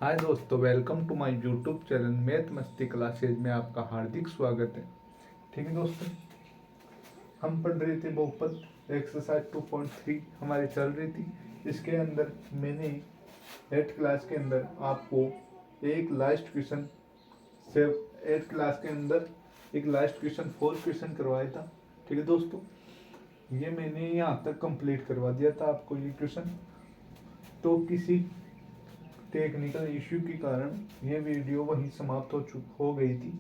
हाय दोस्तों, welcome to my YouTube channel math Masti classes में आपका हार्दिक स्वागत है। ठीक है दोस्तों, हम पढ़ रहे थे बहुपद एक्सरसाइज 2.3 हमारी चल रही थी। इसके अंदर मैंने 8th क्लास के अंदर आपको एक लास्ट क्वेश्चन से 8th क्लास के अंदर एक लास्ट क्वेश्चन 4 क्वेश्चन करवाया था। ठीक है दोस्तों, ये मैंने यहाँ तक कंप्लीट करवा दिया था आपको ये क्वेश्चन। तो किसी टेक्निकल इश्यू के कारण यह वीडियो वहीं समाप्त हो गई थी।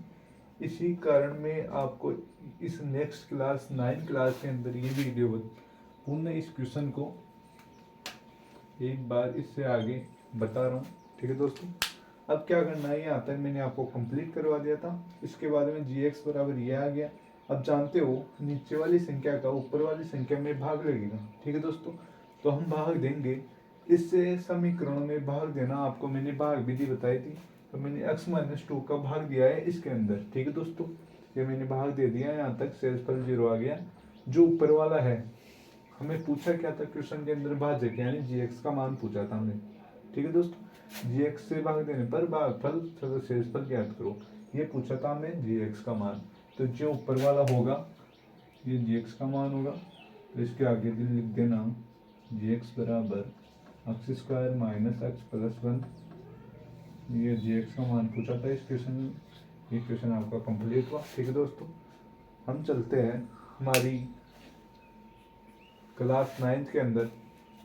इसी कारण मैं आपको इस नेक्स्ट क्लास 9 क्लास के अंदर ये वीडियो पुनः इस क्वेश्चन को एक बार इससे आगे बता रहा हूँ। ठीक है दोस्तों, अब क्या करना है, यहाँ तक मैंने आपको कंप्लीट करवा दिया था। इसके बाद में gx बराबर ये आ गया। अब जानते हो नीचे वाली संख्या का ऊपर वाली संख्या में भाग लगेगा। ठीक है दोस्तों, तो हम भाग देंगे। इससे समीकरणों में भाग देना आपको मैंने भाग विधि बताई थी। तो मैंने x-2 का भाग दिया है इसके अंदर। ठीक है दोस्तों, ये मैंने भाग दे दिया है। यहाँ तक शेषफल 0 आ गया। जो ऊपर वाला है, हमें पूछा क्या था क्वेश्चन के अंदर, भाजक यानी gx का मान पूछा था हमने। ठीक है दोस्तों, gx से भाग देने पर भागफल तथा शेषफल ज्ञात करो, ये पूछा था हमें gx का मान। तो जो ऊपर वाला होगा ये gx का मान होगा। तो इसके आगे लिख देना gx बराबर x² माइनस x प्लस 1। ये gx का मान पूछा था इस क्वेश्चन में। ये क्वेश्चन आपका कंप्लीट हुआ। ठीक है दोस्तों, हम चलते हैं हमारी क्लास 9 के अंदर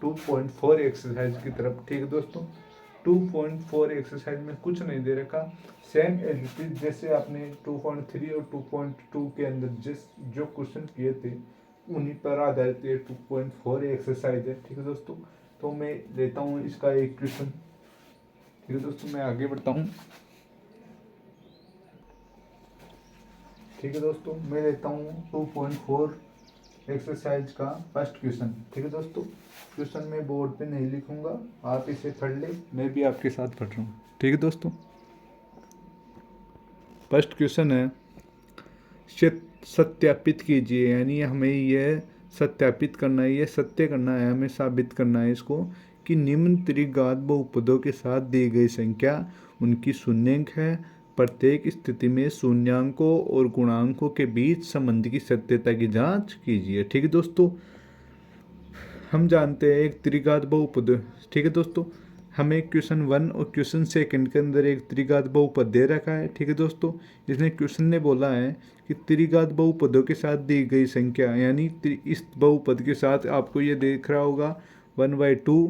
2.4 एक्सरसाइज की तरफ। ठीक है दोस्तों, 2.4 एक्सरसाइज में कुछ नहीं दे रखा, सेम एज इट इज जैसे आपने 2.3 और 2.2 के अंदर जो क्वेश्चन किए थे उन्हीं पर आधारित ये 2.4 एक्सरसाइज है। ठीक है दोस्तों, तो मैं लेता हूँ इसका एक क्वेश्चन। ठीक है दोस्तों, मैं आगे बढ़ता हूँ। ठीक है दोस्तों, मैं लेता हूँ 2.4 एक्सरसाइज का फर्स्ट क्वेश्चन। ठीक है दोस्तों, क्वेश्चन मैं बोर्ड पे नहीं लिखूंगा, आप इसे पढ़ ले, मैं भी आपके साथ पढ़ रहा हूँ। ठीक है दोस्तों, फर्स्ट क्वेश्चन है सत्यापित कीजिए, यानी हमें यह सत्यापित करना है, यह सत्य करना है, हमें साबित करना है इसको कि निम्न त्रिघात बहुपदों के साथ दी गई संख्या उनकी शून्यंक है। प्रत्येक स्थिति में शून्यांकों और गुणांकों के बीच संबंध की सत्यता की जांच कीजिए। ठीक है दोस्तों, हम जानते हैं एक त्रिघात बहुपद। ठीक है दोस्तों, हमें क्वेश्चन 1 और क्वेश्चन 2 के अंदर एक त्रिघात बहुपद दे रखा है। ठीक है दोस्तों, जिसने क्वेश्चन ने बोला है कि त्रिघात बहुपदों के साथ दी गई संख्या, यानी इस बहुपद के साथ आपको ये देख रहा होगा 1/2।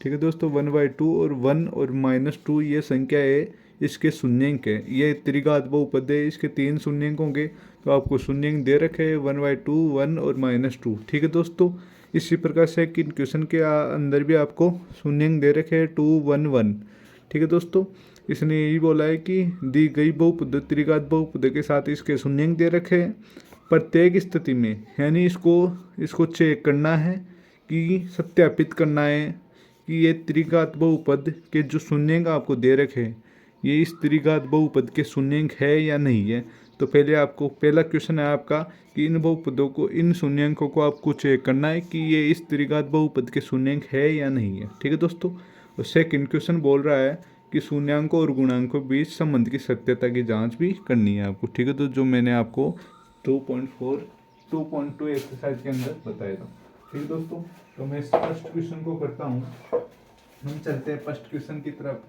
ठीक है दोस्तों, 1/2 और 1 और -2 ये संख्या है, इसके शून्यंक है। ये त्रिघात बहुपद है, इसके 3 शून्यंक होंगे। तो आपको शून्यंक दे रखे हैं 1/2, 1 और -2। ठीक है दोस्तों, इसी प्रकार से कि क्वेश्चन के अंदर भी आपको शून्यंक दे रखे हैं 2, 1, 1। ठीक है दोस्तों, इसने यही बोला है कि दी गई बहुपद त्रिघात बहुपद के साथ इसके शून्यंक दे रखे हैं। प्रत्येक स्थिति में, यानी इसको चेक करना है कि सत्यापित करना है कि ये त्रिघात बहुपद के जो शून्यंक आपको दे रखे हैं ये इस त्रिघात बहुपद के शून्यंक है या नहीं है। तो पहला क्वेश्चन है आपका कि इन बहुपदों को, इन शून्यंकों को आपको चेक करना है कि ये इस त्रिघात बहुपद के शून्यंक है या नहीं है। ठीक है दोस्तों, और सेकंड क्वेश्चन बोल रहा है कि शून्यांकों और गुणांकों के बीच संबंध की सत्यता की जांच भी करनी है आपको। ठीक है, तो जो मैंने आपको 2.2 एक्सरसाइज के अंदर बताया था। ठीक है दोस्तों, तो मैं फर्स्ट क्वेश्चन को करता हूँ। हम चलते हैं फर्स्ट क्वेश्चन की तरफ।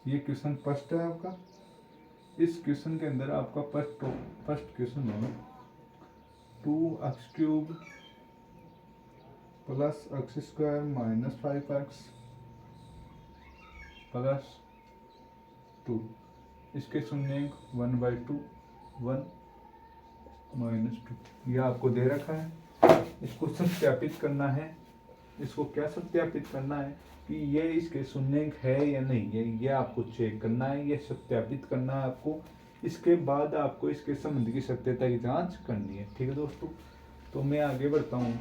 ये क्वेश्चन फर्स्ट है आपका। इस क्वेश्चन के अंदर आपका फर्स्ट क्वेश्चन है 2x³ plus x² minus 5x plus 2, इसके शून्यंक 1/2, 1 -2 यह आपको दे रखा है। इसको सत्यापित करना है। इसको क्या सत्यापित करना है कि ये इसके शून्यंक है या नहीं है, ये आपको चेक करना है, ये सत्यापित करना है आपको। इसके बाद आपको इसके संबंध की सत्यता की जांच करनी है। ठीक है दोस्तों, तो मैं आगे बढ़ता हूँ।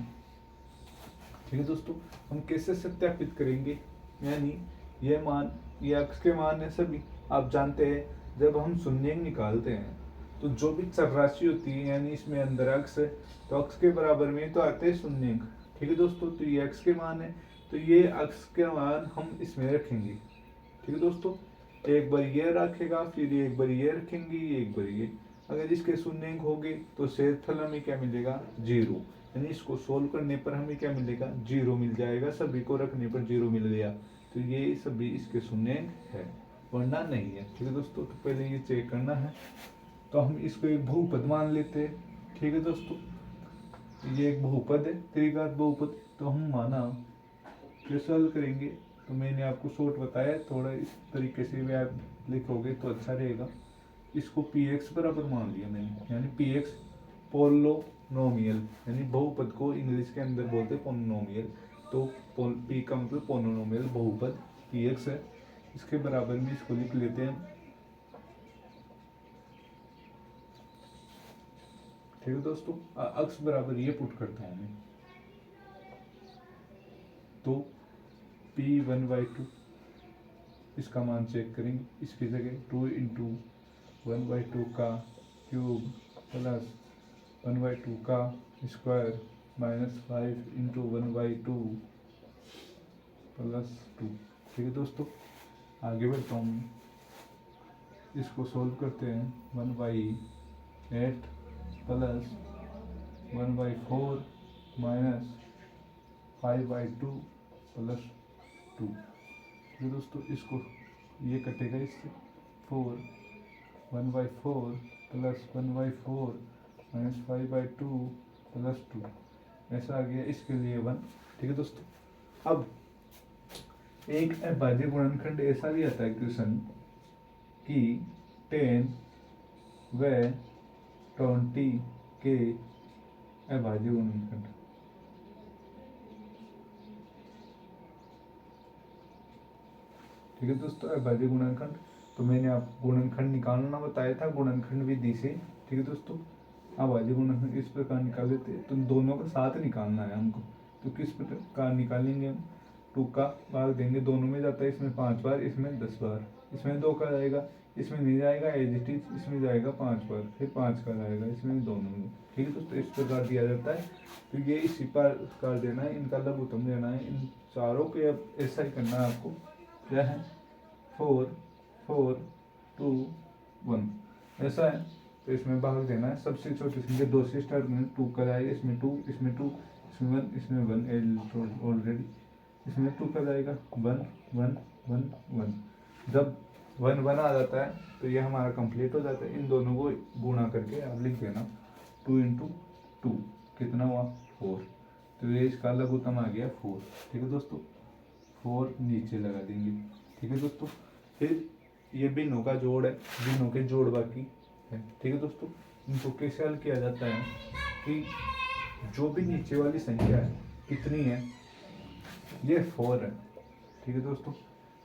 ठीक है दोस्तों, हम कैसे सत्यापित करेंगे, यानी ये अक्ष के मान है सभी। आप जानते हैं जब हम शून्यंक निकालते हैं तो जो भी चर राशि होती है, यानी इसमें अंदर अक्ष है तो अक्ष के बराबर में तो आते हैं शून्यंक। ठीक है दोस्तों, तो ये x के मान है, तो ये अक्स के मान हम इसमें रखेंगे। ठीक है दोस्तों, एक बार ये रखेगा, फिर एक बार ये रखेंगे, एक बार ये। अगर इसके शून्य हो गए तो शेषफल हमें क्या मिलेगा, 0। यानी इसको सोल्व करने पर हमें क्या मिलेगा, 0 मिल जाएगा। सभी को रखने पर 0 मिल गया, तो ये सभी इसके शून्य है, वरना नहीं है। ठीक है दोस्तों, तो पहले ये चेक करना है। तो हम इसको एक बहुपद मान लेते हैं। ठीक है दोस्तों, ये एक बहुपद है, त्रिघात बहुपद। तो हम माना जो सॉल्व करेंगे, तो मैंने आपको शॉर्ट बताया, थोड़ा इस तरीके से भी आप लिखोगे तो अच्छा रहेगा। इसको पी एक्स बराबर मान लिया मैंने, यानी पी एक्स पोलिनोमियल, यानी बहुपद को इंग्लिश के अंदर बोलते हैं पोलिनोमियल। तो पी का मतलब पोलिनोमियल बहुपद पी एक्स है, इसके बराबर में इसको लिख लेते हैं। ठीक है दोस्तों, अक्स बराबर ये पुट करता हूँ मैं, तो P1/2 इसका मान चेक करेंगे। इसकी जगह 2 इंटू 1/2 का क्यूब प्लस 1/2 का स्क्वायर माइनस 5 इंटू 1/2 प्लस 2। ठीक है दोस्तों, आगे बढ़ता हूँ, इसको सोल्व करते हैं। 1/8 प्लस 1/4 माइनस 5/2 प्लस 2। तो दोस्तों, इसको ये कटेगा इससे 4, 1/4 प्लस 1/4 माइनस 5/2 प्लस 2, ऐसा आ गया। इसके लिए 1। ठीक है दोस्तों, अब एक अभाज्य गुणनखंड ऐसा भी आता है क्वेश्चन कि 10 व 20 के अभाज्य गुणनखंड। ठीक है दोस्तों, अभाज्य गुणनखंड, तो मैंने आपको गुणनखंड निकालना बताया था, गुणनखंड विधि से। ठीक है दोस्तों, अभाज्य गुणनखंड इस प्रकार निकाल लेते हैं। तो दोनों का साथ निकालना है हमको, तो किस प्रकार निकालेंगे हम। 2 का भाग देंगे, दोनों में जाता है, इसमें 5 बार, इसमें 10 बार। इसमें 2 का जाएगा, इसमें नहीं जाएगा एज इट इज, इसमें जाएगा 5 बार, फिर 5 का जाएगा, इसमें दोनों में। ठीक है दोस्तों, इस प्रकार दिया जाता है। तो ये इसी प्रकार देना है, इनका लघुत्तम देना है, इन चारों के अब ऐसा ही करना है आपको। क्या है, 4 4 2 1, ऐसा है। तो इसमें भाग देना है, सबसे छोटी संख्या 2 से स्टार्ट करना, 2 का जाएगा, इसमें 2, इसमें 2, इसमें 1, इसमें 1 ऑलरेडी, इसमें 2 का जाएगा 1 1 1 1। जब 1 1 आ जाता है तो ये हमारा कंप्लीट हो जाता है। इन दोनों को गुणा करके आप लिख देना, 2 इंटू 2 कितना हुआ, 4। तो ये इसका लघुत्तम आ गया 4। ठीक है दोस्तों, 4 नीचे लगा देंगे। ठीक है दोस्तों, फिर ये भिन्नों का जोड़ है, भिन्नों के जोड़ बाकी है। ठीक है दोस्तों, इनको कैसे हल किया जाता है कि जो भी नीचे वाली संख्या है कितनी है, ये 4 है। ठीक है दोस्तों,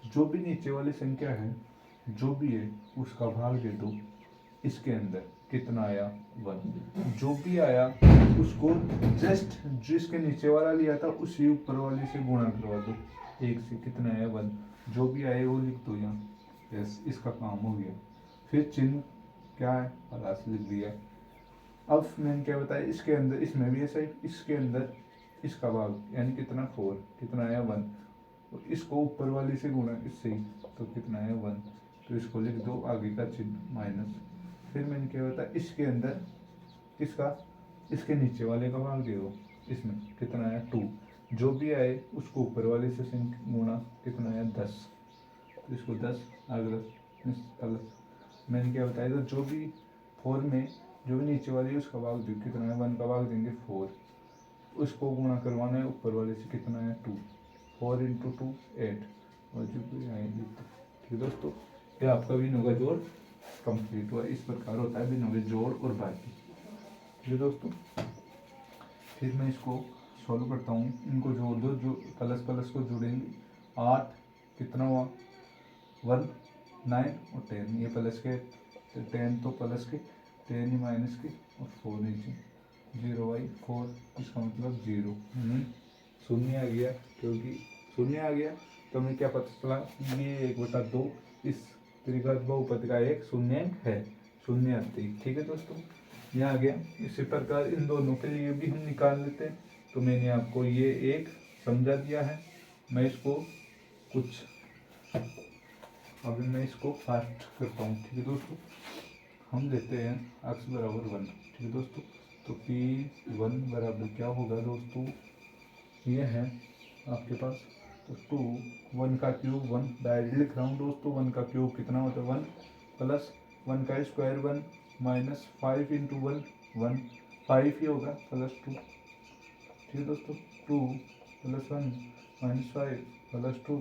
जो भी नीचे वाली संख्या है, जो भी है उसका भाग दे दो, इसके अंदर कितना आया, 1। जो भी आया उसको जस्ट जिसके नीचे वाला लिया था उसी ऊपर वाले से गुणा करवा दो, 1 से, कितना आया 1। जो भी आए वो लिख दो यहाँ, यस, इसका काम हो गया। फिर चिन्ह क्या है, प्लस लिख दिया। अब मैंने क्या बताया, इसके अंदर, इसमें भी ऐसा ही, इसके अंदर इसका भाग यानी कितना 4, कितना आया 1, और इसको ऊपर वाले से गुणा इससे ही, तो कितना आया 1। तो इसको लिख दो, आगे का चिन्ह माइनस। फिर मैंने क्या बताया, इसके अंदर इसका, इसके नीचे वाले का भाग दे दो, इसमें कितना आया 2। जो भी आए उसको ऊपर वाले से गुणा, कितना आया 10। तो इसको 10 आगे प्लस। मैंने क्या बताया था, जो भी 4 में जो भी नीचे वाली है उसका भाग दो, कितना है 1 का भाग देंगे 4, उसको गुणा करवाना है ऊपर वाले से, कितना है 2। 4 इंटू 2 8, और जो भी आएंगे। ठीक है दोस्तों, ये आपका भिन्नों का जोड़ कंप्लीट हुआ। इस प्रकार होता है भिन्नों के जोड़ और बाकी। ठीक है दोस्तों, फिर मैं इसको सॉल्व करता हूँ, इनको जोड़ दो, जो प्लस प्लस को जोड़ेंगे, 8 कितना हुआ 1 9 और 10, ये प्लस के 10 तो प्लस के, 10 ही माइनस के, और 4 नीचे, 0/4, इसका मतलब 0, शून्य आ गया। क्योंकि शून्य आ गया तो हमें क्या पता चला, ये 1/2 इस त्रिघात बहुपद का एक शून्य है, शून्य आते ही। ठीक है दोस्तों, यह आ गया। इसी प्रकार इन दोनों के लिए भी हम निकाल लेते हैं। तो मैंने आपको ये एक समझा दिया है, मैं इसको कुछ अभी मैं इसको फास्ट करता हूँ। ठीक है दोस्तों, हम लेते हैं x बराबर 1। ठीक है दोस्तों, तो P1 बराबर क्या होगा दोस्तों, ये है आपके पास तो 2, 1 का क्यूब 1 डायरेक्ट लिख रहा हूँ दोस्तों। 1 का क्यूब कितना होता है 1 प्लस 1 का स्क्वायर 1 माइनस 5 इंटू 1 1 5 ही होगा प्लस 2। ठीक है दोस्तों, 2 प्लस 1 माइनस 5 प्लस 2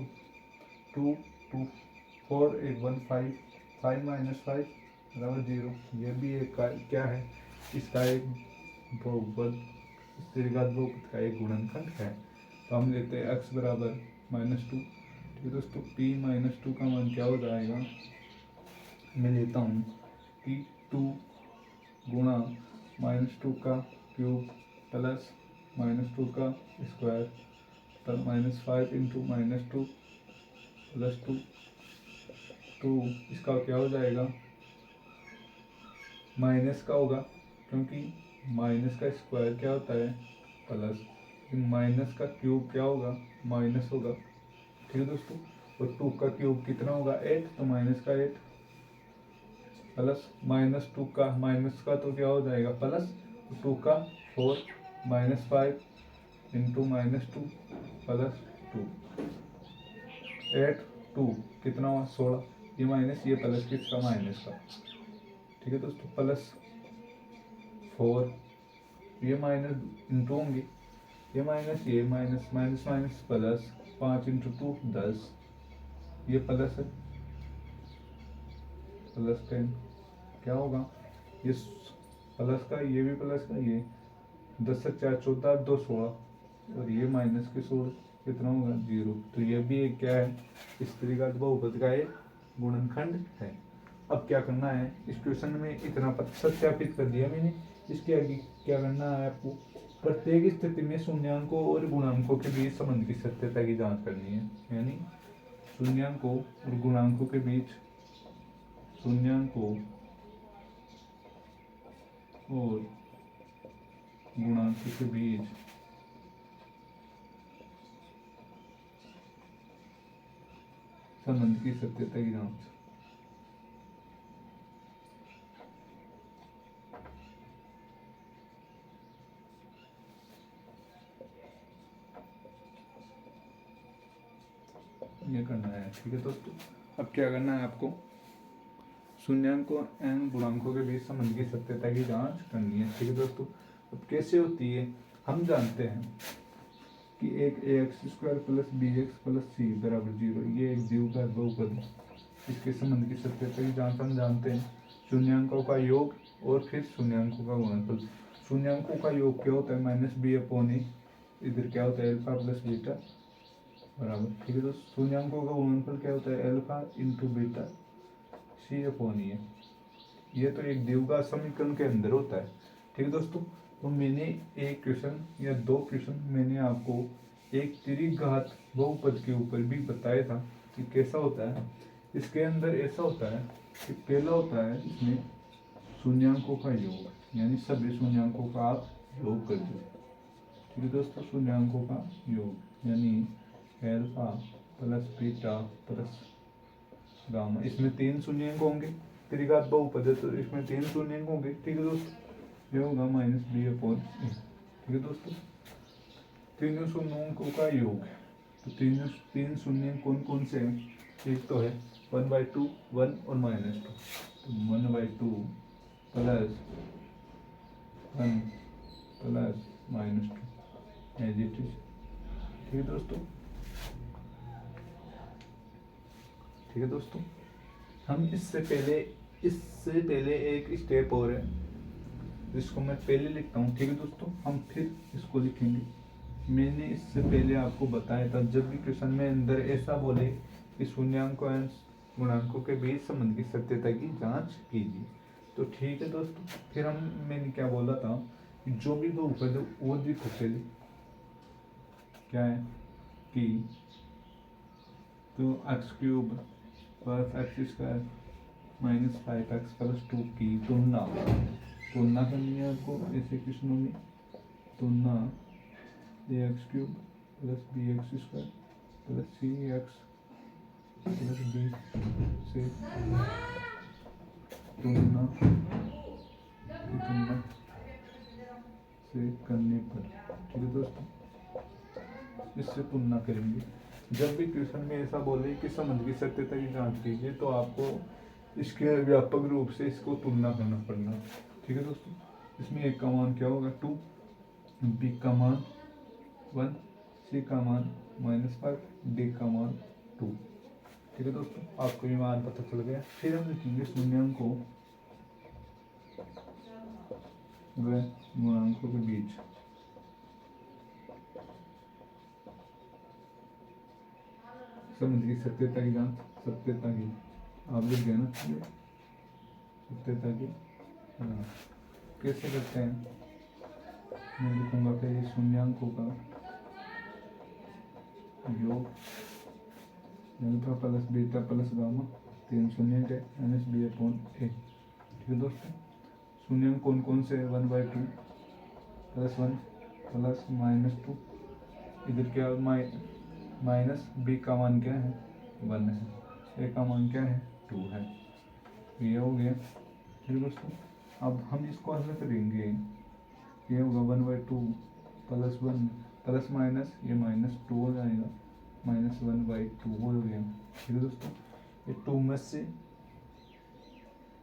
2 2 4 1 1 5 5 माइनस 5 बराबर 0। ये भी एक क्या है, इसका एक बहुपद, इस त्रिघात बहुपद का एक गुणनखंड है। तो हम लेते हैं x बराबर -2। ठीक है दोस्तों, p -2 का मान क्या हो जाएगा, मैं लेता हूँ कि 2 गुणा -2 का क्यूब प्लस -2 का स्क्वायर पर -5 इंटू -2 प्लस 2 2 इसका क्या हो जाएगा, माइनस का होगा, क्योंकि माइनस का स्क्वायर क्या होता है प्लस, माइनस का क्यूब क्या होगा माइनस होगा। ठीक है दोस्तों, और 2 का क्यूब कितना होगा 8, तो माइनस का 8 प्लस -2 का माइनस का तो क्या हो जाएगा प्लस 2 का 4 -5 इंटू -2 प्लस 2 8 2 कितना हुआ 16, ये माइनस ये प्लस किसका माइनस का। ठीक है दोस्तों, प्लस 4 ये माइनस इंटू होंगे, ये minus minus minus plus 5 into 2 10, ये प्लस है प्लस 10 क्या होगा, ये प्लस का ये भी प्लस का, ये 10 से 4 14 2 16 और ये माइनस के 16 कितना होगा 0। तो ये भी एक क्या है, इस त्रिघात बहुपद का एक गुणनखंड है। अब क्या करना है, इस क्वेश्चन में इतना सत्यापित कर दिया मैंने। इसके आगे क्या करना है आपको, प्रत्येक स्थिति में शून्याङ्कों और गुणांकों के बीच संबंध की सत्यता की जांच करनी है। यानी शून्याङ्कों और गुणांकों के बीच, शून्याङ्कों और गुणांकों के बीच संबंध की सत्यता की जांच। ये करना है। ठीक है दोस्तों, अब क्या करना है आपको, शून्याङ्कों एवं गुणांकों के बीच संबंध की सत्यता की जांच करनी है। ठीक है दोस्तों, अब कैसे होती है, हम जानते हैं कि एक ax² plus bx plus c बराबर 0 ये एक द्विघात बहुपद है। इसके संबंध की सत्यता की जांच हम जानते हैं, शून्याङ्कों का योग और फिर शून्याङ्कों का गुणनफल। शून्याङ्कों का योग क्या होता है -b/a, इधर क्या होता है अल्फा प्लस बीटा बराबर। ठीक है दोस्तों, शून्याङ्कों का गुणनफल क्या होता है अल्फा इंटू बीटा c/e है। ये तो एक द्विघात समीकरण के अंदर होता है। ठीक है दोस्तों, तो मैंने एक क्वेश्चन या दो क्वेश्चन मैंने आपको एक त्रिघात बहुपद के ऊपर भी बताया था कि कैसा होता है। इसके अंदर ऐसा होता है कि पहला होता है इसमें शून्याङ्कों का योग, यानी सभी शून्याङ्कों का आप योग कर दो। ठीक है दोस्तों, शून्याङ्कों का योग यानी alpha plus beta plus gamma, इसमें 3 शून्याङ्क होंगे, त्रिघात बहुपद है तो इसमें 3 शून्याङ्क होंगे। ठीक है दोस्तों, ये होगा -b/a। ठीक है दोस्तों, तीनों शून्याङ्कों का योग है, तो तीन शून्याङ्क कौन कौन से हैं, एक तो है 1/2 1 और -2, तो 1/2 plus 1 plus -2 as it is. ठीक है दोस्तों, ठीक है दोस्तों, हम इससे पहले एक स्टेप और है जिसको मैं पहले लिखता हूँ। ठीक है दोस्तों, हम फिर इसको लिखेंगे। मैंने इससे पहले आपको बताया था, जब भी क्वेश्चन में अंदर ऐसा बोले कि शून्याङ्कों एवं गुणांकों के बीच संबंध की सत्यता की जांच कीजिए, तो ठीक है दोस्तों, फिर मैंने क्या बोला था कि जो भी बहुपद है वो लिखो पहले, क्या है कि 2x³ plus x² minus 5x plus 2 की तुलना करनी है आपको ऐसे क्वेश्चनों में। तुलना ax³ plus bx² plus c x plus B से तुलना से करने पर, ठीक है दोस्तों, इससे तुलना करेंगे। जब भी क्वेश्चन में ऐसा बोले कि संबंध की सत्यता की जांच कीजिए तो आपको इसके व्यापक रूप से इसको तुलना करना पड़ना, ठीक है दोस्तों। इसमें एक का मान क्या होगा 2, बी का मान 1, सी का मान -5, डी का मान 2, ठीक है दोस्तों। आपको ये मान पता चल गया। फिर हम लिखेंगे शून्यांकों व गुणांकों के बीच संबंध की सत्यता की जांच, सत्यता की आप लिख गए ना, सत्यता की कैसे करते हैं। मैं लिखूंगा कि शून्यांकों का योग alpha plus beta plus gamma 3 शून्य है -b/a, ठीक है दोस्तों। शून्यांक कौन कौन से है 1/2 +1 प्लस -2, इधर क्या माइनस b का मान क्या है 1 है, a का मान क्या है 2 है, ये हो गया, ठीक है दोस्तों। अब हम इसको हल करेंगे, ये होगा 1/2 प्लस 1 प्लस माइनस ये -2 हो जाएगा, -1/2 हो गया, ठीक है दोस्तों। ये 2 में से,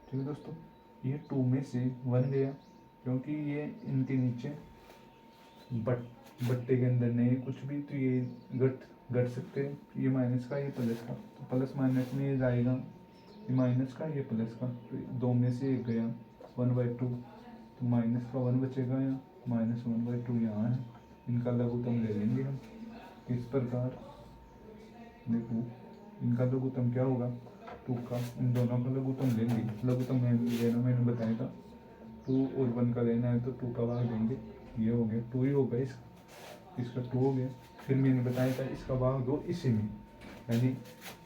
ठीक है दोस्तों, ये 2 में से 1 गया क्योंकि ये इनके नीचे बट्टे के अंदर नहीं कुछ भी, तो ये घट सकते हैं, ये माइनस का ये प्लस का, तो प्लस माइनस में ये जाएगा, ये माइनस का ये प्लस का, तो 2 में से 1 गया 1/2, तो माइनस का 1 बचेगा या -1/2 यहाँ है, इनका लघुत्तम ले लेंगे हम इस प्रकार। देखो इनका लघुत्तम क्या होगा 2 का, इन दोनों का लघुत्तम लेंगे, लघुत्तम मैंने बताया था 2 और 1 का लेना है तो 2 का भाग देंगे, ये हो गया 2 ही होगा, इसका 2 हो गया। फिर मैंने बताया था इसका भाग दो इसी में, यानी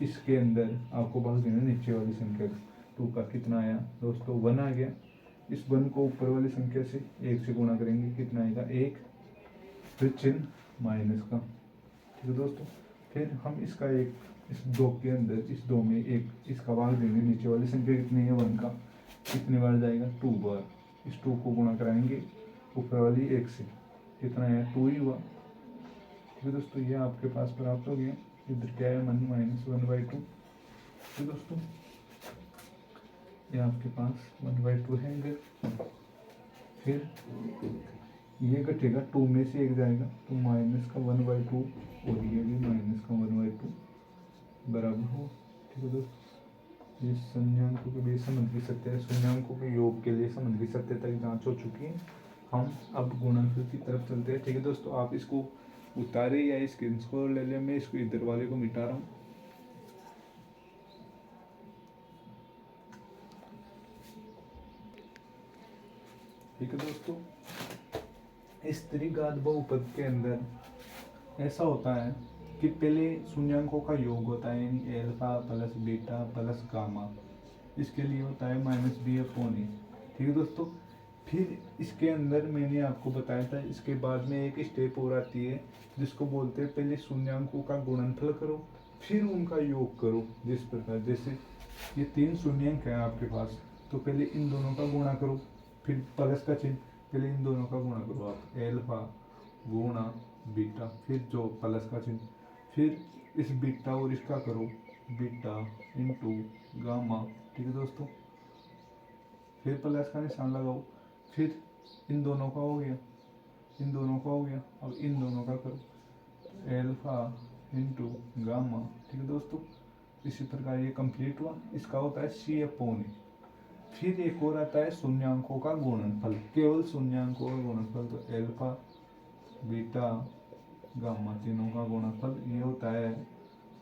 इसके अंदर आपको भाग देना नीचे वाली संख्या का, 2 का कितना आया दोस्तों 1 आ गया, इस 1 को ऊपर वाली संख्या से 1 से गुणा करेंगे, कितना आएगा 1, फिर चिन्ह माइनस का, ठीक है दोस्तों। फिर हम इसका एक इस 2 के अंदर इस 2 में एक इसका भाग देंगे, नीचे वाली संख्या कितनी है 1 का, कितनी बार जाएगा 2 बार, इस 2 को गुणा कराएंगे ऊपर वाली 1 से, कितना है 2 ही हुआ, ठीक है दोस्तों। ये आपके पास प्राप्त हो गया, इधर क्या है -1/2, ठीक है दोस्तों, ये आपके पास 1/2 है इधर। फिर ये घटेगा 2 में से 1 जाएगा तो माइनस का 1/2 और ये भी माइनस का 1/2 बराबर हो, ठीक है दोस्तों। ये शून्यांकों के बीच संबंध की सत्यता, शून्यांकों के योग के लिए संबंध की सत्यता की जांच हो चुकी है। हम अब गुणनफल की तरफ चलते हैं, ठीक है दोस्तों। आप इसको उतारे या स्क्रीनशॉट ले लें, मैं इसको इधर वाले को मिटा रहा हूँ। ठीक है दोस्तों, इस त्रिघात बहुपद के अंदर ऐसा होता है कि पहले शून्यांकों का योग होता है, यानी alpha plus beta plus gamma, इसके लिए होता है -b/a, ठीक है दोस्तों। फिर इसके अंदर मैंने आपको बताया था, इसके बाद में एक स्टेप और आती है जिसको बोलते हैं पहले शून्यांकों का गुणनफल करो फिर उनका योग करो। जिस प्रकार जैसे ये 3 शून्यांक है आपके पास, तो पहले इन दोनों का गुणा करो, फिर प्लस का चिन्ह, पहले इन दोनों का गुणा करो आप, एल्फा गुणा बीटा, फिर जो प्लस का चिन्ह, फिर इस बीटा और इसका करो बीटा इंटू गामा, ठीक है दोस्तों। फिर प्लस का निशान लगाओ, फिर इन दोनों का हो गया, इन दोनों का हो गया, अब इन दोनों का करो एल्फा इंटू गामा, ठीक है दोस्तों। इसी प्रकार ये कंप्लीट हुआ, इसका होता है C/E। फिर एक और आता है शून्यांकों का गुणनफल, केवल शून्यांकों का गुणनफल, तो एल्फा बीटा गामा तीनों का गुणनफल, ये होता है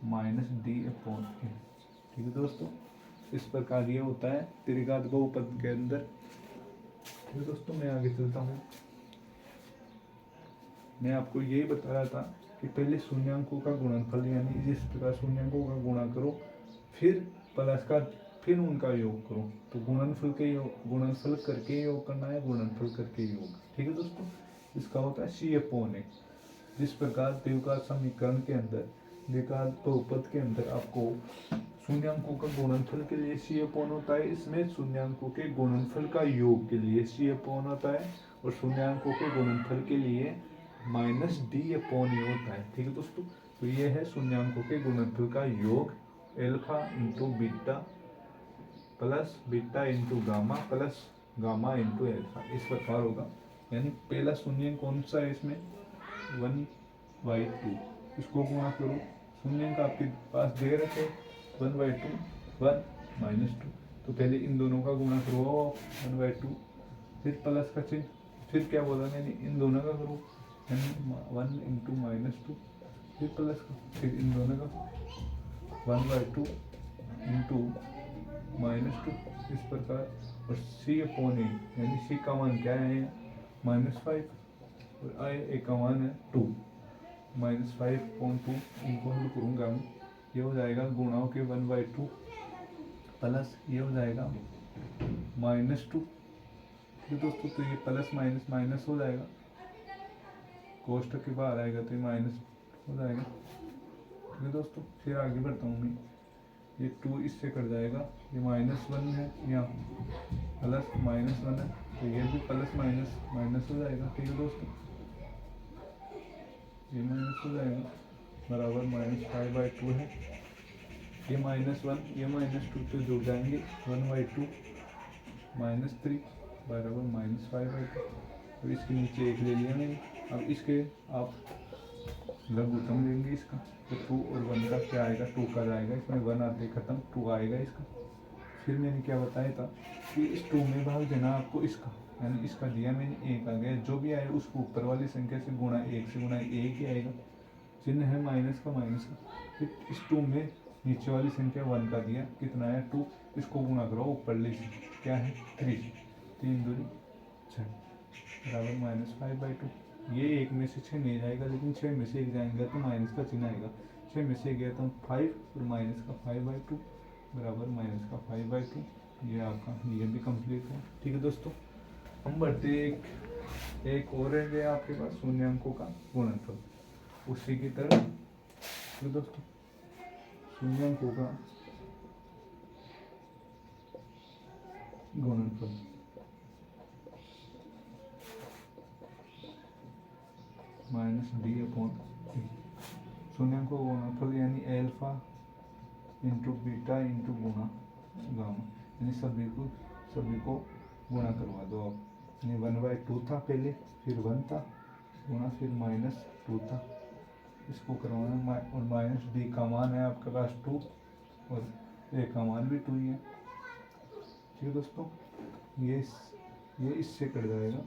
-D/A, ठीक है दोस्तों। इस प्रकार ये होता है त्रिघात बहुपद के अंदर, ठीक है दोस्तों। मैं आगे चलता हूँ, मैं आपको यही बता रहा था कि पहले शून्यांकों का गुणनफल, यानी जिस प्रकार शून्यांकों का गुणा करो फिर प्लस का, फिर उनका योग करो, तो गुणनफल के योग, गुणनफल करके योग करना है, गुणनफल करके योग, ठीक है दोस्तों। इसका होता है C/A। जिस प्रकार द्विघात समीकरण के अंदर द्विघात बहुपद के अंदर आपको शून्यांकों का गुणनफल के लिए सी अपॉन होता है, इसमें शून्यांकों के गुणनफल का योग के लिए सी अपॉन होता है, और शून्यांकों के गुणनफल के लिए माइनस डी अपॉन ए होता है। ठीक है दोस्तों, तो ये है शून्यांकों के गुणनफल का योग, alpha into beta plus beta into gamma plus gamma into alpha, इस प्रकार होगा। यानी पहला शून्य कौन सा है इसमें, 1/2, इसको गुणा करो, शून्य का आपके पास दे रखे 1/2 1 -2, तो पहले इन दोनों का गुणा करो 1/2, फिर प्लस का चिन्ह, फिर क्या बोला मैंने, इन दोनों का करो यानी 1 इंटू -2, फिर प्लस का, फिर इन दोनों का 1/2 इंटू -2, इस प्रकार, और सी अपॉन ए, यानी सी का मान क्या है -5, और आई ए का मान है 2, -5/2, इनको हल करूँगा मैं, ये हो जाएगा गुणाओं के 1/2 प्लस ये हो जाएगा -2। ठीक है दोस्तों, तो ये प्लस माइनस माइनस हो जाएगा, कोष्टक के बाहर आएगा तो ये माइनस हो जाएगा। ठीक है दोस्तों, फिर आगे बढ़ता हूँ मैं, ये 2 इससे कट जाएगा, ये -1 है, यहाँ प्लस -1 है, तो ये भी प्लस माइनस माइनस हो जाएगा। ठीक है दोस्तों, ये माइनस हो जाएगा, बराबर -5/2 है, ये -1 ये -2 तो जुड़ जाएंगे, 1/2 -3 बराबर -5/2, और इसके नीचे एक ले लिया मैंने। अब इसके आप लघुत्तम लेंगे इसका, तो 2 और 1 का क्या आएगा, 2 का जाएगा, इसमें 1 आते खत्म, 2 आएगा इसका। फिर मैंने क्या बताया था कि इस 2 में भाग देना आपको इसका, यानी इसका दिया मैंने 1 आ गया, जो भी आए उसको ऊपर वाली संख्या से गुणा 1 से गुणा 1 ही आएगा, चिन्ह है माइनस का माइनस का। फिर इस 2 में नीचे वाली संख्या 1 का दिया, कितना है 2, इसको गुणा करो ऊपर ले से, क्या है 3, 3 दूनी 6 बराबर -5/2। ये 1 में से 6 नहीं जाएगा, लेकिन 6 में से 1 जाएगा तो माइनस का चिन्ह आएगा, 6 में से गया तो 5 और माइनस का 5/2 बराबर माइनस का 5/2। ये आपका ये भी कंप्लीट है। ठीक है दोस्तों, हम बढ़ते एक और है आपके पास शून्यांकों का गुणनफल, उसी की तरह। तो दोस्तों, शून्यांकों का गुणनफल -d/, शून्यांकों का गुणनफल यानी एल्फा इंटू बीटा इंटू गुणा गामा, यानी सभी को गुणा करवा दो आप, यानी 1/2 था पहले, फिर 1 था गुणा, फिर -2 था, इसको करवाना, और -d का मान है आपके पास 2, और a का मान भी 2 ही है। ठीक है दोस्तों, ये इससे कट जाएगा,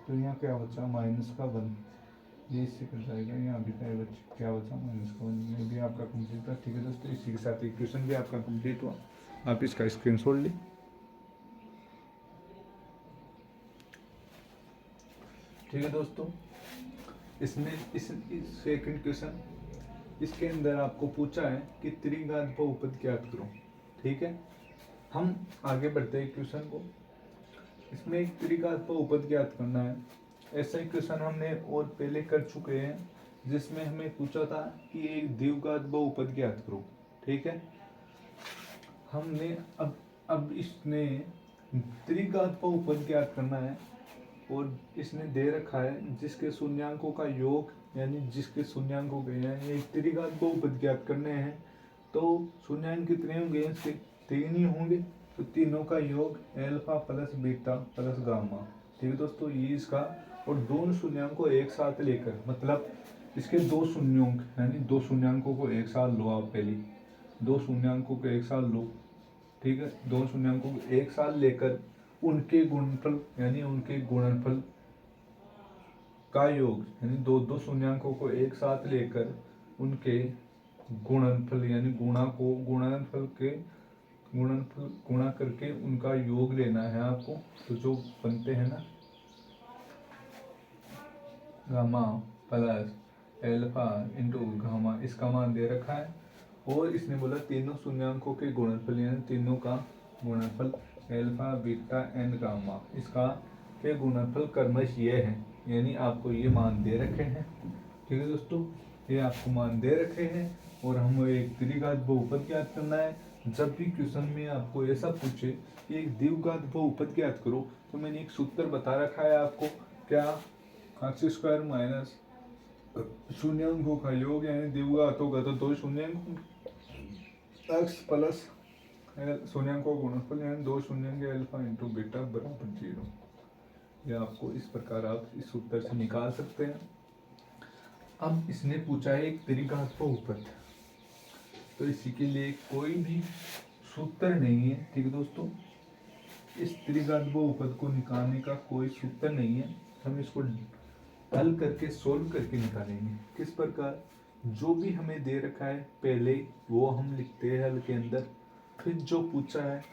तो यहाँ क्या बचा -1, ये इससे कट जाएगा, यहाँ भी क्या बचा -1, ये भी आपका कंप्लीट था। ठीक है दोस्तों, इसी के साथ इक्वेशन भी आपका कंप्लीट हुआ, आप इसका स्क्रीनशॉट लें। ठीक है दोस्तों, इसमें इस सेकंड क्वेश्चन, इसके अंदर आपको पूछा है कि त्रिघात बहुपद ज्ञात करो। ठीक है, हम आगे बढ़ते हैं क्वेश्चन को। इसमें एक त्रिघात बहुपद ज्ञात करना है, ऐसा ही क्वेश्चन हमने और पहले कर चुके हैं, जिसमें हमें पूछा था कि एक द्विघात बहुपद ज्ञात करो। ठीक है, हमने अब इसने त्रिघात बहुपद ज्ञात करना है, और इसने दे रखा है जिसके शून्यांकों का योग, यानी जिसके शून्यांकों के यानी एक त्रिघात बहुपद ज्ञात करने हैं, तो शून्यांक कितने होंगे, इसके 3 ही होंगे, तो तीनों का योग alpha plus beta plus gamma. ठीक है दोस्तों, ये इसका, और दोनों शून्यांक को एक साथ लेकर, मतलब इसके 2 शून्यांक, यानी 2 शून्यांकों को एक साथ लो, आप पहले 2 शून्यांकों को एक साथ लो। ठीक है, 2 शून्यांकों को एक साथ लेकर उनके गुणनफल, यानी उनके गुणनफल का योग, यानी 2 शून्यांकों को एक साथ लेकर उनके गुणनफल, यानी गुणनफल गुणा करके उनका योग लेना है आपको। तो जो बनते हैं ना, gamma plus alpha into gamma, इसका मान दे रखा है, और इसने बोला तीनों शून्यांकों के गुणनफल, यानी तीनों का गुणनफल एल्फा बीटा एंड गामा, इसका के गुणनफल क्रमश ये है, यानी आपको ये मान दे रखे हैं। ठीक है दोस्तों, ये आपको मान दे रखे हैं और हमें एक द्विघात बहुपद ज्ञात करना है। जब भी क्वेश्चन में आपको ऐसा पूछे कि एक द्विघात बहुपद ज्ञात करो, तो मैंने एक सूत्र बता रखा है आपको, क्या, एक्स स्क्वायर माइनस शून्यांकों का योग, यानी द्विघात होगा तो दो शून्यांक एक्स प्लस शून्यांकों का गुणनफल, यानी दो शून्यांक अल्फा इंटू बीटा बराबर 0। यह आपको इस प्रकार आप इस सूत्र से निकाल सकते हैं। अब इसने पूछा है एक द्विघात बहुपद, तो इसी के लिए कोई भी सूत्र नहीं है, ठीक है दोस्तों। इस द्विघात बहुपद को निकालने का कोई सूत्र नहीं है, हम इसको हल करके सोल्व करके निकालेंगे। किस प्रकार, जो भी हमें दे रखा है पहले वो हम लिखते हैं हल के अंदर, फिर जो पूछा है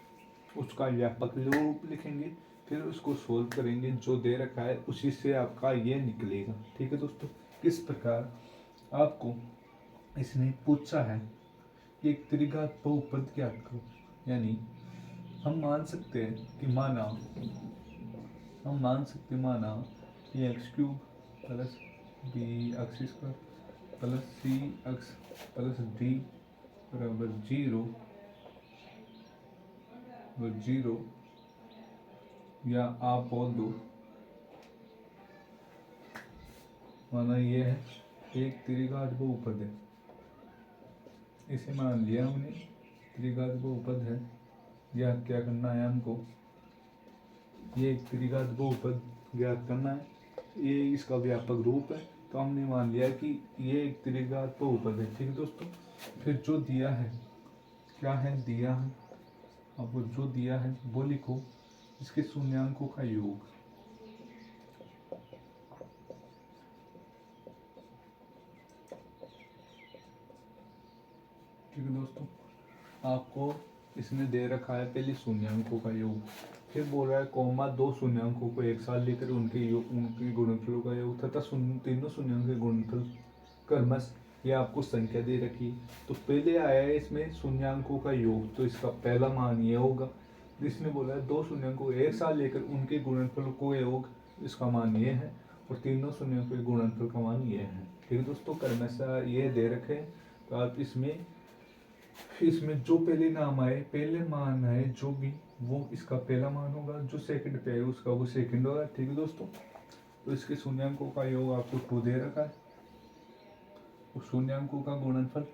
उसका व्यापक रूप लिखेंगे, फिर उसको सोल्व करेंगे, जो दे रखा है उसी से आपका ये निकलेगा, ठीक है दोस्तों। किस प्रकार, आपको इसने पूछा है कि एक द्विघात बहुपद ज्ञात करो, यानी हम मान सकते हैं कि माना कि x cube plus b x square plus c x plus d बराबर 0 और 0, या आप बोल दो माना ये है एक द्विघात बहुपद है, इसे मान लिया हमने द्विघात बहुपद है। यह क्या करना है हमको, ये एक द्विघात बहुपद ज्ञात करना है, ये इसका व्यापक रूप है, तो हमने मान लिया कि ये एक द्विघात बहुपद है, ठीक है दोस्तों। फिर जो दिया है, क्या है दिया है, अब वो जो दिया है वो लिखो, इसके शून्यांकों का योग, ठीक है दोस्तों। आपको इसने दे रखा है पहले शून्यांकों का योग, फिर बोल रहा है कोमा दो शून्यांकों को एक साथ लेकर उनके गुणनफलों का योग तथा तीनों शून्यांकों के गुणनफल क्रमश, ये आपको संख्या दे रखी है। तो पहले आया है इसमें शून्यांकों का योग, तो इसका पहला मान ये होगा। इसने बोला है दो शून्यांकों को एक साथ लेकर उनके गुणनफल को योग, इसका मान ये है, और तीनों शून्यांकों के गुणनफल का मान ये है, ठीक है दोस्तों। क्रमश ये दे रखे हैं, तो आप इसमें जो पहले नाम आए, पहले मान आए जो भी, वो इसका पहला मान होगा, जो सेकंड पे है उसका वो सेकंड होगा, ठीक है दोस्तों। तो इसके शून्यांकों का योग आपको 2 दे रखा है, और शून्यांकों का गुणनफल,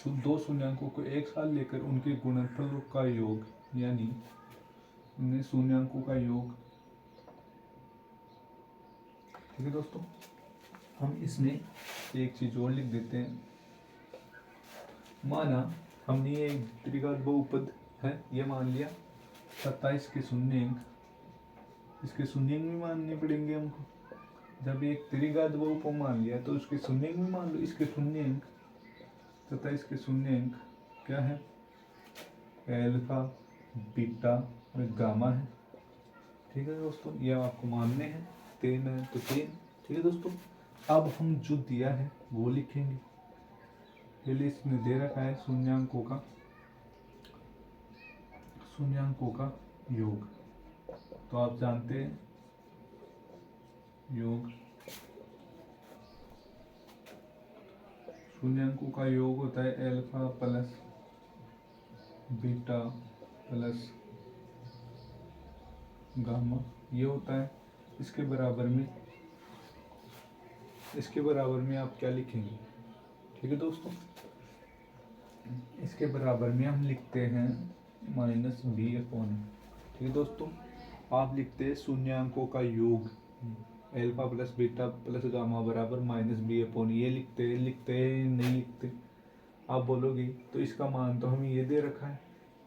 दो शून्यांकों को एक साथ लेकर उनके गुणनफल का योग, यानी इन्हें शून्यांकों का योग, ठीक है दोस्तों। हम इसमें एक चीज और लिख देते हैं, माना हमने ये द्विघात बहुपद है ये मान लिया, 27 के शून्यांक, इसके शून्यांक भी मानने पड़ेंगे हमको। जब एक द्विघात बहुपद मान लिया तो उसके शून्यांक भी मान लो, इसके शून्यांक 27 के शून्यांक क्या है, अल्फा बीटा और गामा है, ठीक है दोस्तों। ये आपको मानने हैं, 3 है तो 3, ठीक है दोस्तों। अब हम जो दिया है वो लिखेंगे, पहले इसने दे रखा है शून्यांकों का योग, तो आप जानते हैं योग, शून्यांकों का योग होता है alpha plus beta plus gamma, ये होता है। इसके बराबर में आप क्या लिखेंगे, ठीक है दोस्तों। इसके बराबर में हम लिखते हैं -b/, ठीक है दोस्तों। आप लिखते हैं शून्यांकों का योग alpha plus beta plus gamma बराबर -b/, ये लिखते हैं नहीं लिखते, आप बोलोगे तो इसका मान तो हमें ये दे रखा है,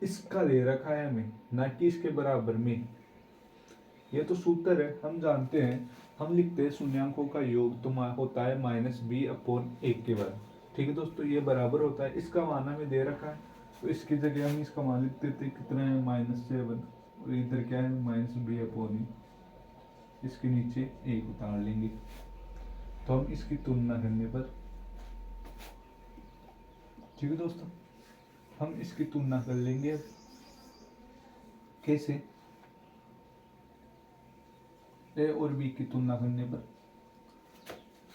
इसका दे रखा है हमें, ना कि इसके बराबर में। ये तो सूत्र है, हम जानते हैं, हम लिखते हैं शून्यांकों का योग तो होता है -b/1 के बराबर, ठीक है दोस्तों। ये बराबर होता है, इसका मान हमें दे रखा है, तो इसकी जगह हम इसका मान लिख देते कितना है -7, और इधर क्या है -b/, इसके नीचे 1 उतार लेंगे, तो हम इसकी तुलना करने पर, ठीक है दोस्तों, हम इसकी तुलना कर लेंगे। अब कैसे, ए और बी की तुलना करने पर,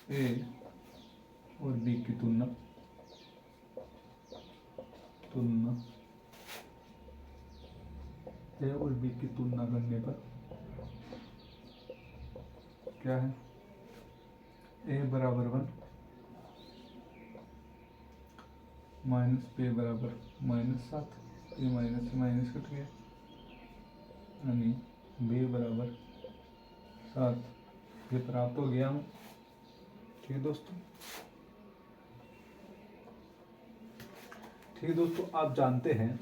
ए और बी की तुलना ए और बी की तुलना करने पर क्या है, ए बराबर 1 माइनस बी बराबर -7, ये माइनस से माइनस कट गया, यानी बी बराबर 7 ये प्राप्त हो गया हूँ। ठीक है दोस्तों, ठीक है दोस्तों, आप जानते हैं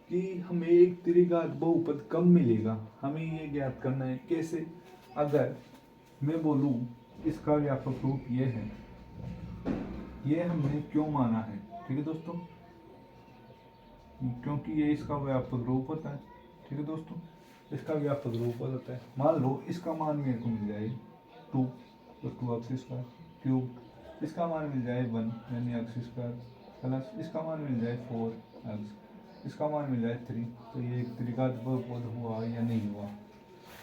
कि हमें एक त्रिघात बहुपद कब मिलेगा, हमें ये ज्ञात करना है। कैसे? अगर मैं बोलूँ इसका व्यापक रूप ये है, ये हमने क्यों माना है? ठीक है दोस्तों, क्योंकि ये इसका व्यापक रूप होता है। ठीक है दोस्तों, इसका व्यापक रूप होता है। मान लो इसका मान मेरे को मिल जाए 2, तो 2x² क्यूब, इसका मान मिल जाए 1 यानी x² प्लस इसका मान मिल जाए 4x, इसका मान मिल जाए 3, तो ये एक त्रिघात बहुपद हुआ या नहीं हुआ?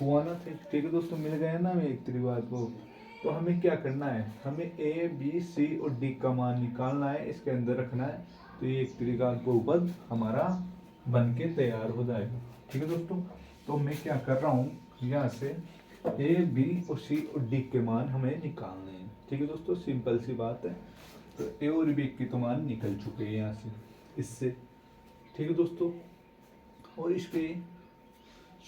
हुआ ना। ठीक है दोस्तों, मिल गया ना हमें एक त्रिघात बहुपद। तो हमें क्या करना है, हमें ए बी सी और डी का मान निकालना है, इसके अंदर रखना है, तो ये एक त्रिघात बहुपद हमारा बन के तैयार हो जाएगा। ठीक है दोस्तों, तो मैं क्या कर रहा हूँ, यहाँ से ए बी और सी और डी के मान हमें निकालने हैं। ठीक है दोस्तों, सिंपल सी बात है। तो ए और बी के तो मान निकल चुके हैं यहाँ से, इससे। ठीक है दोस्तों, और इसके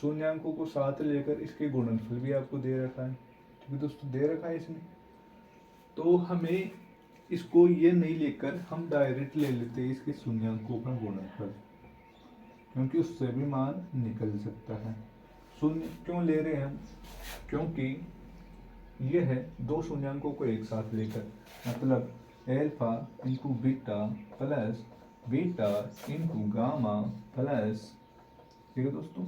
शून्यांकों को साथ लेकर इसके गुणनफल भी आपको दे रखा है। ठीक है दोस्तों, दे रखा है इसमें। तो हमें इसको ये नहीं लेकर हम डायरेक्ट ले लेते हैं इसके शून्यांकों का गुणनफल, क्योंकि उससे भी मान निकल सकता है। शून्य क्यों ले रहे हैं हम? क्योंकि ये है दो शून्यांकों को एक साथ लेकर, मतलब alpha into beta plus beta into gamma plus, ठीक है दोस्तों,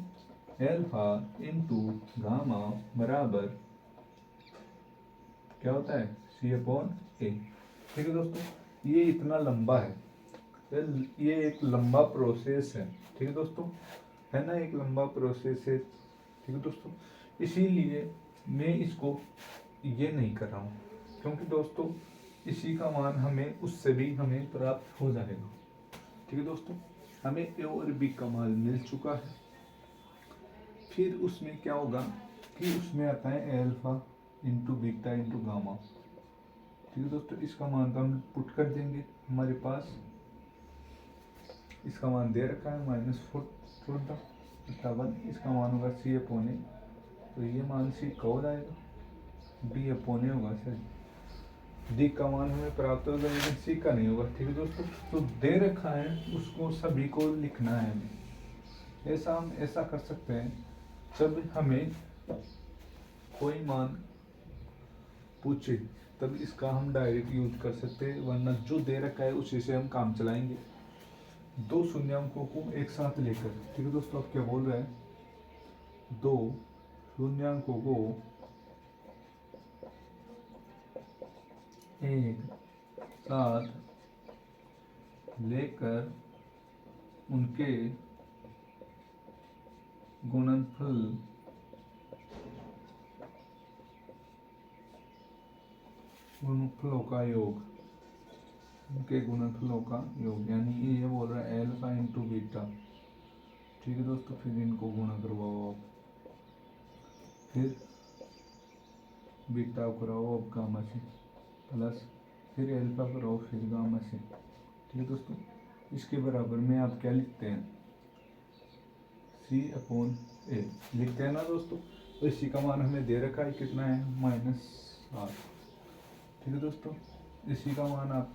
एल्फा इंटू गामा बराबर क्या होता है, C/A। ठीक है दोस्तों, ये इतना लंबा है, ये एक लंबा प्रोसेस है। ठीक है दोस्तों, है ना, एक लंबा प्रोसेस है। ठीक है दोस्तों, इसीलिए मैं इसको ये नहीं कर रहा हूँ, क्योंकि दोस्तों इसी का मान हमें उससे भी हमें प्राप्त हो जाएगा। ठीक है दोस्तों, हमें ए और बी का मान मिल चुका है। फिर उसमें क्या होगा कि उसमें आता है alpha into beta into gamma. ठीक है दोस्तों, इसका मान तो हम पुट कर देंगे, हमारे पास इसका मान दे रखा है -14, इसका मान होगा C/A, तो ये मान C का हो जाएगा, D/A होगा सर, D का मान हमें प्राप्त होगा लेकिन C का नहीं होगा। ठीक है दोस्तों, तो दे रखा है उसको सभी को लिखना है हमें। ऐसा हम ऐसा कर सकते हैं, जब हमें कोई मान पूछे तब इसका हम डायरेक्ट यूज कर सकते हैं, वरना जो दे रखा है उसी से हम काम चलाएंगे, दो शून्यांकों को एक साथ लेकर। ठीक है दोस्तों, आप क्या बोल रहे हैं, दो शून्यांकों को एक साथ लेकर उनके गुणनफलों का योग, उनके गुणनफलों का योग, यानी ये बोल रहा है एल्फा इंटू बीटा। ठीक है दोस्तों, फिर इनको गुणा करवाओ आप, फिर बीटा कराओ अब गामा से, प्लस फिर एल्फा कराओ फिर गामा से। ठीक है दोस्तों, इसके बराबर में आप क्या लिखते हैं, C/A लिखते हैं ना दोस्तों। तो इसी का मान हमें दे रखा है, कितना है, -7। ठीक है दोस्तों, इसी का मान आप,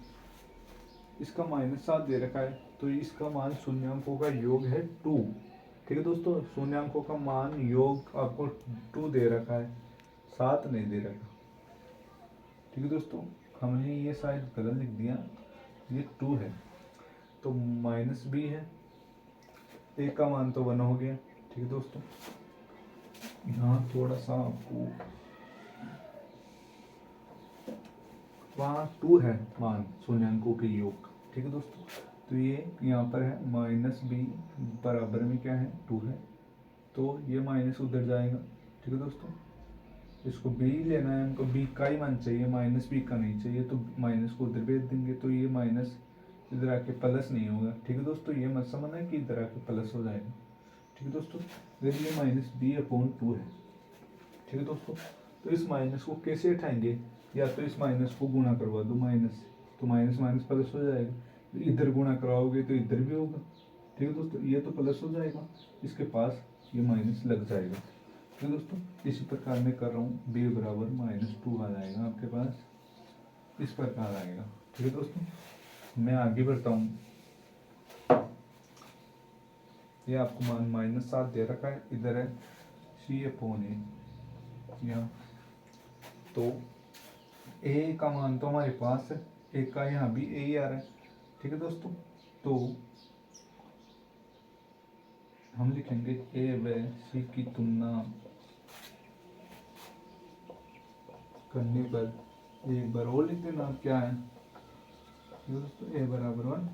इसका -7 दे रखा है, तो इसका मान शून्यांकों का योग है 2। ठीक है दोस्तों, शून्यांकों का मान योग आपको 2 दे रखा है, 7 नहीं दे रखा। ठीक है दोस्तों, हमने ये शायद गलत लिख दिया, ये 2 है, तो -B है, ए का मान तो 1 हो गया। ठीक है दोस्तों, यहाँ थोड़ा सा आपको, वहाँ 2 है मान शून्यांकों के योग। ठीक है दोस्तों, तो ये यहाँ पर है -B बराबर में क्या है, 2 है, तो ये माइनस उधर जाएगा। ठीक है दोस्तों, इसको बी लेना है हमको, बी का ही मान चाहिए, माइनस बी का नहीं चाहिए, तो माइनस को उधर भेज देंगे, तो ये माइनस इधर आके प्लस नहीं होगा। ठीक है दोस्तों, ये मत समझना है कि इधर आके प्लस हो जाएगा। ठीक है दोस्तों, अगर ये माइनस बी अपॉन 2 है, ठीक है दोस्तों, तो इस माइनस को कैसे उठाएंगे, या तो इस माइनस को गुणा करवा दो माइनस से, तो माइनस माइनस प्लस हो जाएगा, तो इधर गुणा कराओगे तो इधर भी होगा। ठीक है दोस्तों, ये तो प्लस हो जाएगा, इसके पास ये माइनस लग जाएगा। ठीक है दोस्तों, इसी प्रकार मैं कर रहा हूँ, बी बराबर -2 आ जाएगा आपके पास, इस प्रकार आएगा। ठीक है दोस्तों, मैं आगे बढ़ता हूँ। ये आपको मान -7 दे रखा है, इधर है सी अपॉन ए यहाँ, तो ए का मान तो हमारे पास है, ए का यहाँ भी ए ही आ रहा है। ठीक है दोस्तों, तो हम लिखेंगे ए व सी की तुलना करने पर एक बार और लिख देना क्या है। ठीक है दोस्तों, ए बराबर 1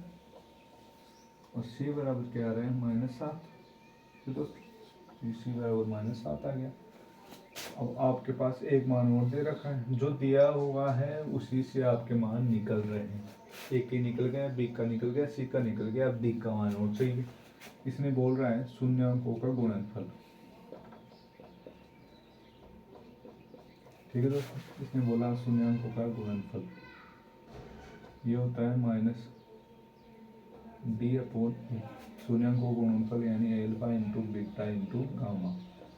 और सी बराबर क्या आ रहा है -7। ठीक है दोस्तों, सी बराबर -7 आ गया। अब आपके पास एक मान और दे रखा है, जो दिया हुआ है उसी से आपके मान निकल रहे हैं। ए के निकल गया, बी का निकल गया, सी का निकल गया, अब डी का मान और चाहिए। इसने बोल रहा है शून्यांकों का गुणनफल। ठीक है दोस्तों, इसने बोला शून्यांकों का गुणनफल, ये होता है माइनस डी अपॉन ए। शून्यांकों का गुणनफल यानी alpha into beta into gamma,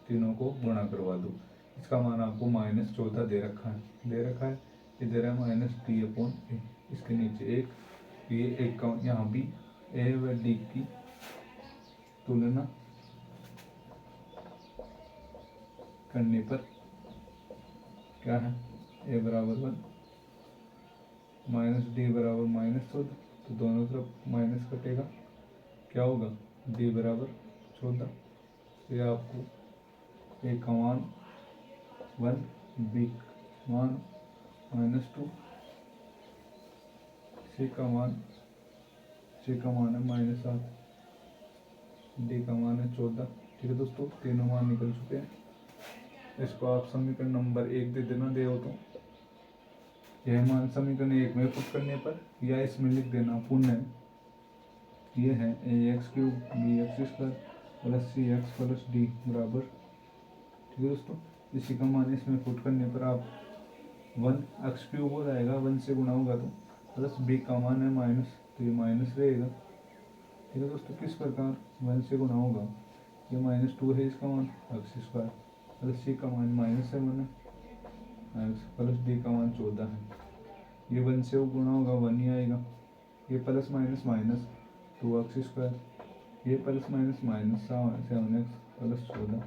तीनों को गुणा करवा दो। इसका मान आपको -14 दे रखा है, इधर है -d अपॉन ए, इसके नीचे एक, ये एक का यहाँ भी ए व डी की तुलना करने पर क्या है, ए बराबर 1 -d बराबर -14, तो दोनों तरफ माइनस कटेगा, क्या होगा, d बराबर 14। ये आपको ए का मान 1, बी मान -2, सी का मान है -7, डी का मान है 14। ठीक है दोस्तों, तीनों मान निकल चुके हैं। इसको आप समीकरण नंबर 1 दे देना, दे हो तो यह मान समीकरण 1 में पुट करने पर, या इसमें लिख देना पुनः, ये है ax³ bx² plus cx plus d बराबर। ठीक है दोस्तों, इसी का मान इसमें पुट करने पर आप 1 x³ हो जाएगा, 1 से गुणा होगा तो, प्लस b का मान है माइनस, तो ये माइनस रहेगा। ठीक है दोस्तों, किस प्रकार 1 से गुणा होगा, ये -2 है इसका मान, x² प्लस c का मान -7 है, x प्लस d का मान 14 है, ये 1 से गुणा होगा 1 ही आएगा, ये प्लस माइनस माइनस 2x², ये plus minus minus 7x plus 14,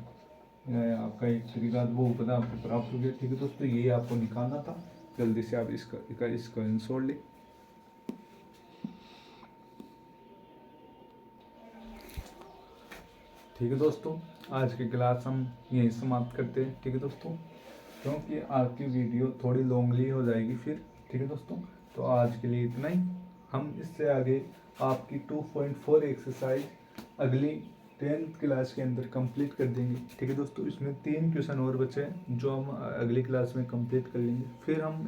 यह आपका एक तरीका बहुपद आपको प्राप्त हो गया। ठीक है दोस्तों, ये आपको निकालना था, जल्दी से आप इसका स्क्रीनशॉट लें। ठीक है दोस्तों, आज की क्लास हम यहीं समाप्त करते हैं। ठीक है दोस्तों, क्योंकि आज की वीडियो थोड़ी लॉन्गली हो जाएगी फिर। ठीक है दोस्तों, तो आज के लिए इतना ही। हम इससे आगे आपकी 2.4 एक्सरसाइज अगली 10th क्लास के अंदर कंप्लीट कर देंगे। ठीक है दोस्तों, इसमें 3 क्वेश्चन और बचे हैं जो हम अगली क्लास में कंप्लीट कर लेंगे। फिर हम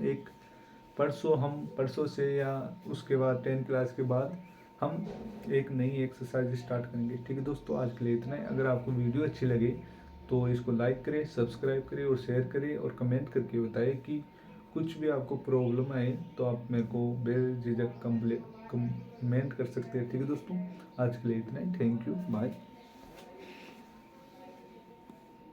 परसों से या उसके बाद 10th क्लास के बाद हम एक नई एक्सरसाइज स्टार्ट करेंगे। ठीक है दोस्तों, आज के लिए इतना ही। अगर आपको वीडियो अच्छी लगे तो इसको लाइक करें, सब्सक्राइब करें और शेयर करें, और कमेंट करके बताएं कि कुछ भी आपको प्रॉब्लम आए तो आप मेरे को बेझिझक कमेंट कर सकते हैं। ठीक है दोस्तों, आज के लिए इतना ही। Thank you, bye.